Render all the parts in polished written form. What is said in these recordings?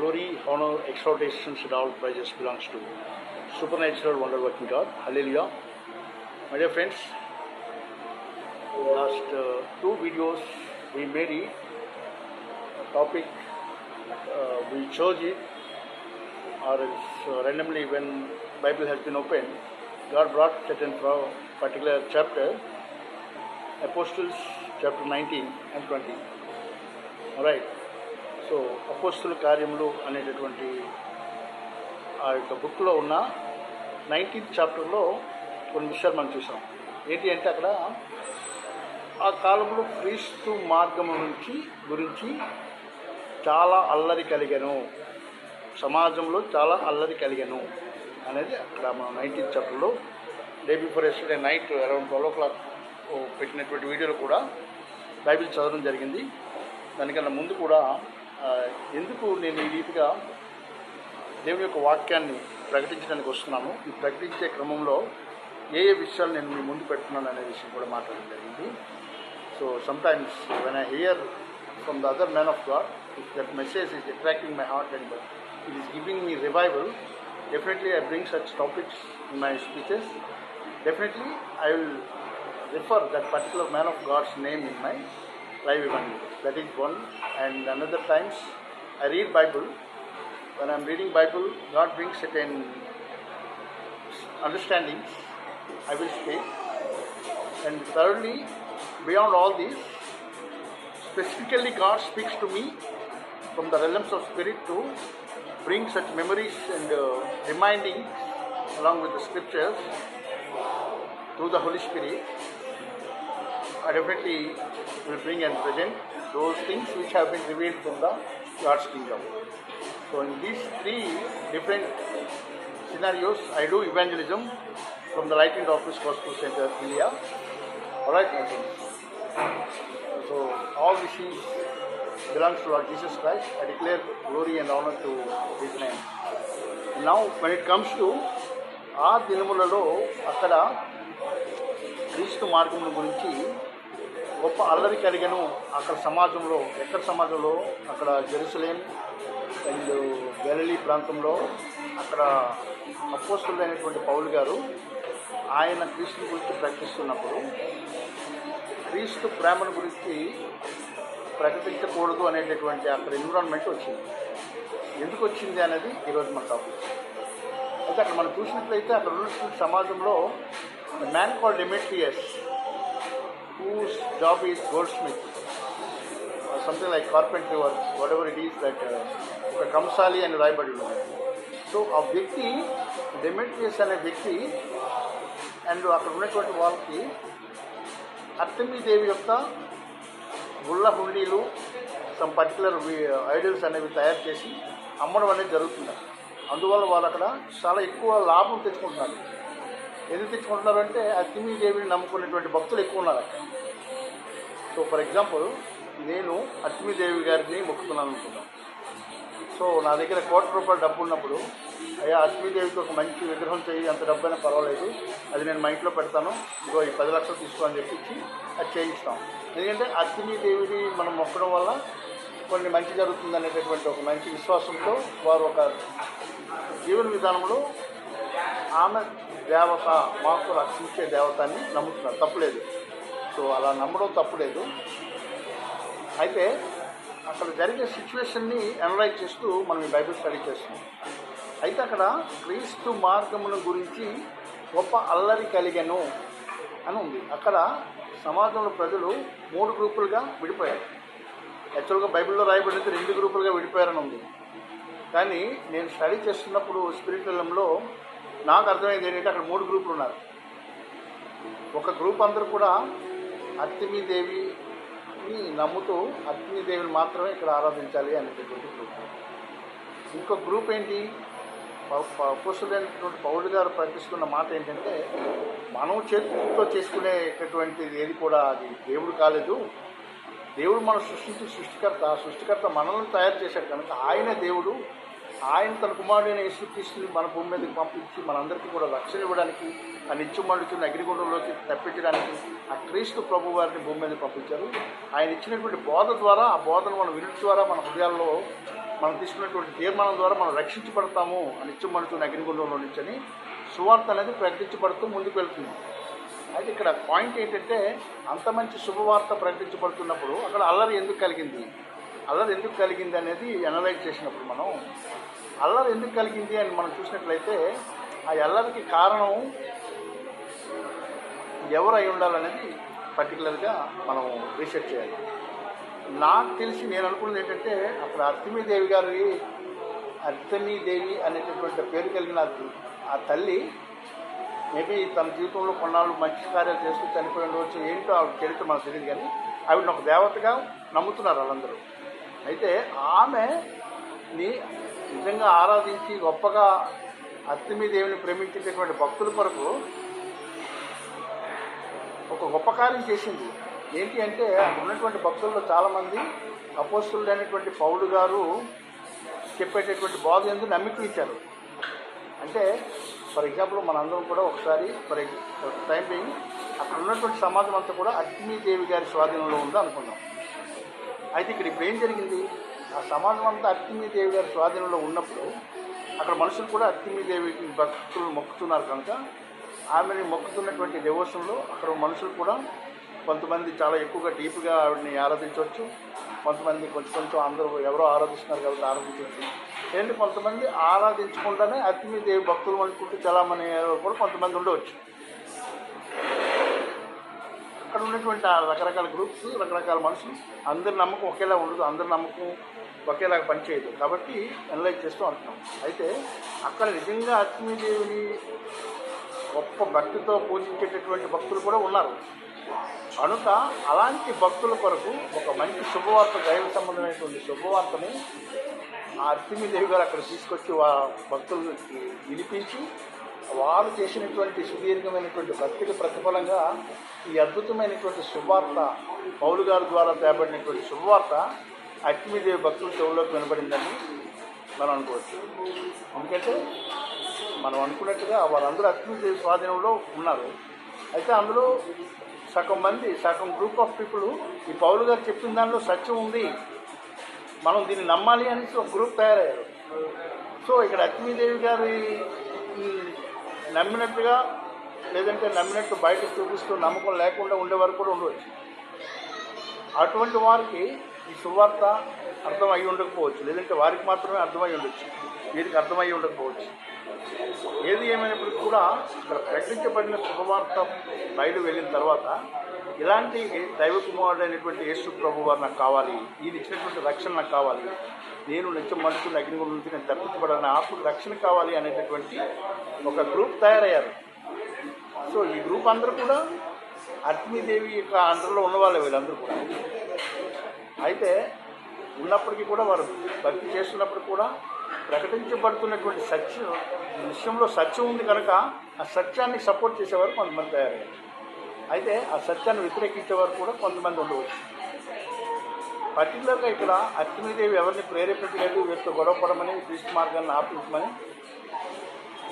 glory, honor, exaltation, and all praises belongs to supernatural, wonder-working God. Hallelujah. My dear friends, last two videos we made it a topic. We chose it, or else randomly when Bible has been opened, God brought certain particular chapter, Apostles chapter 19 and 20. Alright. So అపోస్తుల కార్యములు అనేటటువంటి ఆ యొక్క బుక్లో ఉన్న 19th చాప్టర్లో కొన్ని విషయాలు మనం చూసాం. ఏంటి అంటే అక్కడ ఆ కాలంలో క్రీస్తు మార్గము గురించి చాలా అల్లరి కలిగాను, సమాజంలో చాలా అల్లరి కలిగాను అనేది అక్కడ మనం 19th చాప్టర్లో day before yesterday night around 12 o'clock పెట్టినటువంటి వీడియోలో కూడా బైబిల్ చదవడం జరిగింది. దానికన్నా ముందు కూడా ఎందుకు నేను ఈ రీతిగా దేవుని యొక్క వాక్యాన్ని ప్రకటించడానికి వస్తున్నాను, ఈ ప్రకటించే క్రమంలో ఏ విషయాలు నేను మీ ముందు పెడుతున్నాను అనే విషయం కూడా మాట్లాడడం జరిగింది. So sometimes when I here from the other man of God, if that message is attracting my heart and it is giving me revival, definitely I bring such topics in my speeches. Definitely I will refer that particular man of God's name in my live evangelium. That is one. And another times I read Bible. When I am reading Bible, God brings certain understandings. I will speak. And thirdly, beyond all this, specifically God speaks to me from the realms of spirit to bring such memories and remindings along with the scriptures through the Holy Spirit. I definitely will bring and present those things which have been revealed from the God's kingdom. So in these three different scenarios, I do evangelism from the Light and Office Gospel Center, India. Alright, my friends. So all this is belongs to Lord Jesus Christ. I declare glory and honor to His name. Now, when it comes to ఆ దినములలో అక్కడ క్రీస్తు మార్గముల గురించి గొప్ప అల్లరి కలిగను. అక్కడ సమాజంలో, ఎక్కడ సమాజంలో, అక్కడ జెరూసలేం అండ్ గలిలీ ప్రాంతంలో అక్కడ అపోస్తలుడైనటువంటి పౌలు గారు ఆయన క్రీస్తు గురించి ప్రకటిస్తున్నప్పుడు క్రీస్తు ప్రేమను గురించి ప్రకటించకూడదు అనేటటువంటి అక్కడ ఎన్విరాన్మెంట్ వచ్చింది. ఎందుకు వచ్చింది అనేది ఈరోజు మన టాపిక్. అయితే అక్కడ మనం చూసినట్లయితే అక్కడ ఉన్నటువంటి సమాజంలో man called Demetrius, whose job is goldsmith, something like carpentry work, whatever it is, that ఒక కంసాలి అని రాయబడి ఉన్నది. సో ఆ వ్యక్తి డెమెట్రియస్ అనే వ్యక్తి అండ్ అక్కడ ఉన్నటువంటి వాళ్ళకి అర్తెమీదేవి యొక్క గుళ్ళ హుండీలు, సమ్ పర్టికులర్ ఐడల్స్ అనేవి తయారు చేసి అమ్మడం అనేది జరుగుతుంది. అందువల్ల వాళ్ళు అక్కడ చాలా ఎక్కువ లాభం తెచ్చుకుంటున్నారు. ఎందుకు తెచ్చుకుంటున్నారు అంటే అర్తెమీదేవిని నమ్ముకునేటువంటి భక్తులు ఎక్కువ ఉన్నారు అక్కడ. సో ఫర్ ఎగ్జాంపుల్, నేను అర్తెమీదేవి గారిని మొక్కుతున్నాను అనుకున్నాను. సో నా దగ్గర ₹1,00,00,000 డబ్బు ఉన్నప్పుడు, అయ్యా అర్తెమీదేవికి ఒక మంచి విగ్రహం చేయి, అంత డబ్బు అయినా పర్వాలేదు, అది నేను మా ఇంట్లో పెడతాను, ఇగో ఈ 10 లక్షలు తీసుకో అని చెప్పి అది చేయిస్తాం. ఎందుకంటే అర్తెమీదేవిని మనం మొక్కడం వల్ల కొన్ని మంచి జరుగుతుంది అనేటటువంటి ఒక మంచి విశ్వాసంతో వారు ఒక జీవన విధానంలో ఆమె దేవత, మాకు రక్షించే దేవతాన్ని నమ్ముతున్నారు. తప్పులేదు. సో అలా నమ్మడం తప్పులేదు. అయితే అక్కడ జరిగే సిచ్యువేషన్ని అనలైజ్ చేస్తూ మనం ఈ బైబిల్ స్టడీ చేస్తున్నాం. అయితే అక్కడ క్రీస్తు మార్గముల గురించి గొప్ప అల్లరి కలిగను అని ఉంది. అక్కడ సమాజంలో ప్రజలు 3 గ్రూపులుగా విడిపోయారు. యాక్చువల్గా బైబిల్లో రాయబడినది 2 గ్రూపులుగా విడిపోయారని ఉంది. కానీ నేను స్టడీ చేస్తున్నప్పుడు స్పిరిచువల్లంలో నాకు అర్థమైంది ఏంటంటే అక్కడ 3 గ్రూపులు ఉన్నారు. ఒక గ్రూప్ అందరూ కూడా అర్తెమీదేవిని నమ్ముతూ అర్తెమీదేవిని మాత్రమే ఇక్కడ ఆరాధించాలి అనేటటువంటి గ్రూప్. ఇంకో గ్రూప్ ఏంటి, అపోస్తలుడైనటువంటి పౌలు గారు ప్రకటిస్తున్న మాట ఏంటంటే మనం చేతులతో చేసుకునేటటువంటిది ఏది కూడా అది దేవుడు కాలేదు, దేవుడు మనం సృష్టించిన సృష్టికర్త మనల్ని తయారు చేశాడు కనుక ఆయన దేవుడు, ఆయన తన కుమారుడైన యేసుక్రీస్తుని మన భూమి మీదకి పంపించి మనందరికీ కూడా రక్షణ ఇవ్వడానికి, ఆ నిత్యం మండుతున్న అగ్నిగుండంలోకి తప్పించడానికి ఆ క్రీస్తు ప్రభు వారిని భూమి మీదకి పంపించారు. ఆయన ఇచ్చినటువంటి బోధ ద్వారా, ఆ బోధను మనం వినడం ద్వారా మన హృదయాల్లో మనం తీసుకున్నటువంటి తీర్మానం ద్వారా మనం రక్షించబడతాము నిత్యమడుతున్న అగ్నిగుండంలో నుంచి అని సువార్త అనేది ప్రకటించబడుతూ ముందుకు వెళ్తుంది. అయితే ఇక్కడ పాయింట్ ఏంటంటే అంత మంచి శుభవార్త ప్రకటించబడుతున్నప్పుడు అక్కడ అల్లరి ఎందుకు కలిగింది అనేది అనలైజ్ చేసినప్పుడు మనం అల్లరి ఎందుకు కలిగింది అని మనం చూసినట్లయితే ఆ అల్లరికి కారణం ఎవరు అయి ఉండాలనేది పర్టికులర్గా మనం రీసెర్చ్ చేయాలి. నాకు తెలిసి నేను అనుకున్నది ఏంటంటే అక్కడ అర్తమీదేవి అనేటటువంటి పేరు కలిగిన ఆ తల్లి మేబీ తన జీవితంలో కొన్నాళ్ళు మంచి కార్యాలు చేస్తూ చనిపోయి ఉండవచ్చు. ఏంటో ఆవిడ చరిత్ర మనకు తెలియదు, కానీ ఆవిడని ఒక దేవతగా నమ్ముతున్నారు వాళ్ళందరూ. అయితే ఆమెని నిజంగా ఆరాధించి గొప్పగా అర్తమీదేవిని ప్రేమించేటటువంటి భక్తుల కొరకు ఒక గొప్ప కార్యం చేసింది. ఏంటి అంటే అక్కడ ఉన్నటువంటి భక్తుల్లో చాలామంది అపోస్తులుడైనటువంటి పౌలు గారు చెప్పేటటువంటి బోధ ఎందుకు నమ్మికలు ఇచ్చారు. అంటే ఫర్ ఎగ్జాంపుల్ మనందరం కూడా ఒకసారి టైం బీయింగ్ అక్కడ ఉన్నటువంటి సమాజం అంతా కూడా అర్తమీదేవి గారి స్వాధీనంలో ఉందో అనుకున్నాం. అయితే ఇక్కడ ఇప్పుడు ఏం జరిగింది, ఆ సమాజం అంతా అర్తమీదేవి గారి స్వాధీనంలో ఉన్నప్పుడు అక్కడ మనుషులు కూడా అర్తమీదేవికి భక్తులు మొక్కుతున్నారు కనుక ఆమెని మొక్కుతున్నటువంటి డివోషన్లో అక్కడ మనుషులు కూడా కొంతమంది చాలా ఎక్కువగా డీప్గా ఆవిడని ఆరాధించవచ్చు, కొంతమంది కొంచెం అందరూ ఎవరో ఆరాధిస్తున్నారు కాబట్టి ఆరాధించవచ్చు. ఏంటి కొంతమంది ఆరాధించకుండానే అర్తమీదేవి భక్తులు అనుకుంటూ చాలామంది కూడా కొంతమంది ఉండవచ్చు. అక్కడ ఉన్నటువంటి రకరకాల గ్రూప్స్, రకరకాల మనుషులు, అందరి నమ్మకం ఒకేలా ఉండదు, అందరి నమ్మకం ఒకేలాగా పనిచేయదు. కాబట్టి అనలైజ్ చేస్తూ అంటున్నాం. అయితే అక్కడ నిజంగా అర్తమీదేవిని గొప్ప భక్తితో పూజించేటటువంటి భక్తులు కూడా ఉన్నారు. కనుక అలాంటి భక్తుల కొరకు ఒక మంచి శుభవార్త, దైవ సంబంధమైనటువంటి శుభవార్తని ఆ అర్తమీదేవి గారు అక్కడ తీసుకొచ్చి భక్తులకి వినిపించి వారు చేసినటువంటి సుదీర్ఘమైనటువంటి భక్తికి ప్రతిఫలంగా ఈ అద్భుతమైనటువంటి శుభవార్త పౌలు గారి ద్వారా తేబడినటువంటి శుభవార్త అర్తమీదేవి భక్తుల చెవుల్లోకి వినబడిందని మనం అనుకోవచ్చు. ఎందుకంటే మనం అనుకున్నట్టుగా వారందరూ అర్తమీదేవి స్వాధీనంలో ఉన్నారు. అయితే అందులో సగం గ్రూప్ ఆఫ్ పీపుల్ ఈ పౌలు గారు చెప్పిన దానిలో సత్యం ఉంది, మనం దీన్ని నమ్మాలి అనేసి ఒక గ్రూప్ తయారయ్యారు. సో ఇక్కడ అర్తమీదేవి గారి నమ్మినట్టుగా లేదంటే నమ్మినట్టు బయటకు చూపిస్తూ నమ్మకం లేకుండా ఉండేవారు కూడా ఉండవచ్చు. అటువంటి వారికి ఈ సువార్త అర్థమై ఉండకపోవచ్చు, లేదంటే వారికి మాత్రమే అర్థమై ఉండొచ్చు, వీరికి అర్థమై ఉండకపోవచ్చు. ఏది ఏమైనప్పటికీ కూడా ఇక్కడ ప్రకటించబడిన శుభవార్త బయలు వెళ్ళిన తర్వాత ఇలాంటి దైవ కుమారుడైనటువంటి యేసు ప్రభు వారు నాకు కావాలి, ఈయన ఇచ్చినటువంటి రక్షణ నాకు కావాలి, నేను నిత్యం మనుషులు అగ్నిగుండం నుంచి నేను తప్పించబడిన ఆత్మకు రక్షణ కావాలి అనేటటువంటి ఒక గ్రూప్ తయారయ్యారు. సో ఈ గ్రూప్ అందరూ కూడా అర్తమీదేవి యొక్క అండర్లో ఉన్నవాళ్ళే వీళ్ళందరూ కూడా. అయితే ఉన్నప్పటికీ కూడా వారు భక్తి చేస్తున్నప్పుడు కూడా ప్రకటించబడుతున్నటువంటి విషయంలో సత్యం ఉంది కనుక ఆ సత్యాన్ని సపోర్ట్ చేసేవారు కొంతమంది తయారయ్యారు. అయితే ఆ సత్యాన్ని వ్యతిరేకించేవారు కూడా కొంతమంది ఉండవచ్చు. పర్టికులర్గా ఇక్కడ అర్తమీదేవి ఎవరిని ప్రేరేపించలేదు, వీరితో గొడవపడమని, క్రీస్తు మార్గాన్ని ఆపించమని,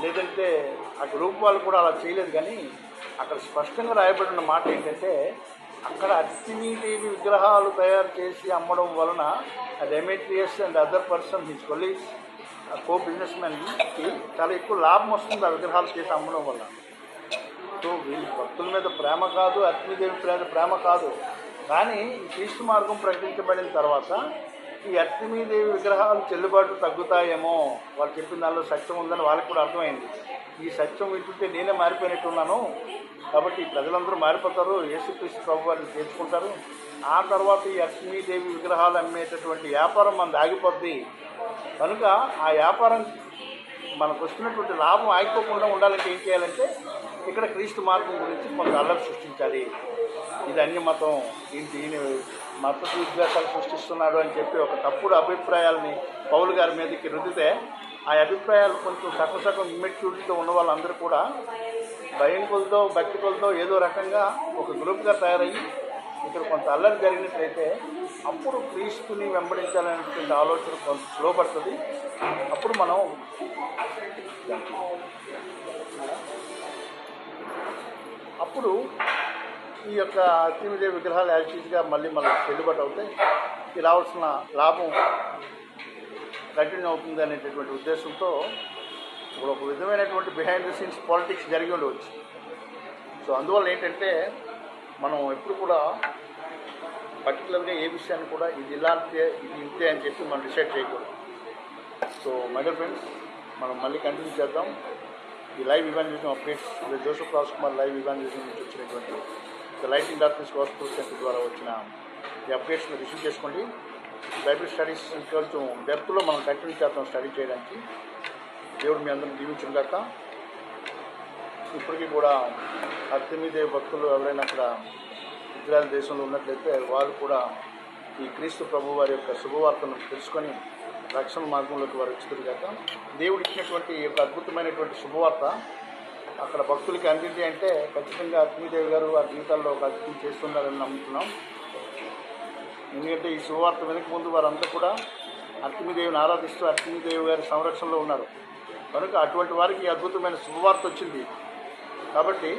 లేదంటే ఆ గ్రూప్ వాళ్ళు కూడా అలా చేయలేదు. కానీ అక్కడ స్పష్టంగా రాయబడిన మాట ఏంటంటే అక్కడ అర్తమీదేవి విగ్రహాలు తయారు చేసి అమ్మడం వలన Demetrius and other person his colleagues co business మ్యాన్కి చాలా ఎక్కువ లాభం వస్తుంది ఆ విగ్రహాలు చేసి అమ్మడం వల్ల. సో వీళ్ళ భక్తుల మీద ప్రేమ కాదు, అర్తమీదేవి మీద ప్రేమ కాదు. కానీ ఈ క్రీస్తు మార్గం ప్రకటించబడిన తర్వాత ఈ అర్తమీదేవి విగ్రహాలు చెల్లుబాటు తగ్గుతాయేమో, వాళ్ళు చెప్పిన దానిలో సత్యం ఉందని వాళ్ళకి కూడా అర్థమైంది. ఈ సత్యం వింటుంటే నేనే మారిపోయినట్టున్నాను, కాబట్టి ప్రజలందరూ మారిపోతారు, యేసుక్రీస్తు ప్రభు వారిని చేర్చుకుంటారు. ఆ తర్వాత ఈ అర్తమీదేవి విగ్రహాలు అమ్మేటటువంటి వ్యాపారం మనది ఆగిపోద్ది. కనుక ఆ వ్యాపారం మనకు వస్తున్నటువంటి లాభం ఆగిపోకుండా ఉండాలంటే ఏం చేయాలంటే ఇక్కడ క్రీస్తు మార్గం గురించి కొంత అల్లరి సృష్టించాలి. ఇది అన్య మతం, ఈయన మత విద్వేషాలు సృష్టిస్తున్నాడు అని చెప్పి ఒక తప్పుడు అభిప్రాయాలని పౌలు గారి మీదకి రుద్దితే ఆ అభిప్రాయాలు కొంచెం సగం ఇమ్మెచ్యూరిటీతో ఉన్న వాళ్ళందరూ కూడా భయంకులతో భక్తికులతో ఏదో రకంగా ఒక గ్రూప్గా తయారయ్యి ఇక్కడ కొంత అల్లరి జరిగినట్లయితే అప్పుడు క్రీస్తుని వెంబడించాలనేటువంటి ఆలోచన కొంత స్లో పడుతుంది. అప్పుడు మనం ఈ యొక్క అర్తమీదేవి విగ్రహాలు యాక్చువల్గా మళ్ళీ చెల్లుబాటు అవుతాయి. ఈ రావాల్సిన లాభం కంటిన్యూ అవుతుంది అనేటటువంటి ఉద్దేశంతో ఇప్పుడు ఒక విధమైనటువంటి బిహైండ్ ది సీన్స్ పాలిటిక్స్ జరిగి ఉండవచ్చు. సో అందువల్ల ఏంటంటే మనం ఎప్పుడు కూడా పర్టికులర్గా ఏ విషయాన్ని కూడా ఇది ఇలాంటి ఇది ఇంతే అని చెప్పి మనం డిసైడ్ చేయకూడదు. సో మై డియర్ ఫ్రెండ్స్, మనం మళ్ళీ కంటిన్యూ చేద్దాం. ఈ live evangelism updates Joseph Raj Kumar live evangelism నుంచి వచ్చినటువంటి the light in darkness gospel centre ద్వారా వచ్చిన ఈ అప్డేట్స్ని రిసీవ్ చేసుకోండి. బైబిల్ స్టడీస్ ఇంకొంచెం డెప్త్లో మనం కంటిన్యూ చేద్దాం స్టడీ చేయడానికి. దేవుడు మీ అందరిని దీవించిన గాక. ఇప్పటికీ కూడా అర్తెమీదేవి భక్తులు ఎవరైనా అక్కడ ఇజ్రాయెల్ దేశంలో ఉన్నట్లయితే వారు కూడా ఈ క్రీస్తు ప్రభు వారి యొక్క శుభవార్తను తెలుసుకొని రక్షణ మార్గంలోకి వారు వచ్చుతారు కాక. దేవుడు ఇచ్చినటువంటి ఈ యొక్క అద్భుతమైనటువంటి శుభవార్త అక్కడ భక్తులకి అందింది అంటే ఖచ్చితంగా అర్తెమీదేవి గారు వారి జీవితాల్లో ఒక అద్భుతం చేస్తున్నారని నమ్ముతున్నాం. ఎందుకంటే ఈ శుభవార్త వెనక ముందు వారంతా కూడా అర్తెమీదేవిని ఆరాధిస్తూ అర్తెమీదేవి గారి సంరక్షణలో ఉన్నారు కనుక అటువంటి వారికి అద్భుతమైన శుభవార్త వచ్చింది. కాబట్టి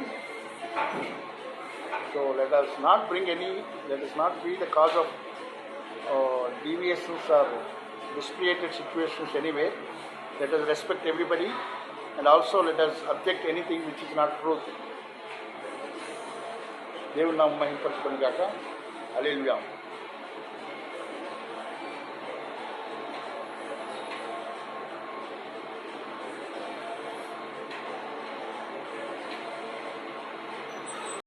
so let us not be the cause of deviations or discreated situations anywhere. Let us respect everybody and also let us object anything which is not truth. దేవుని నామం మహిమపరచుకొని గాక. హల్లెలూయా.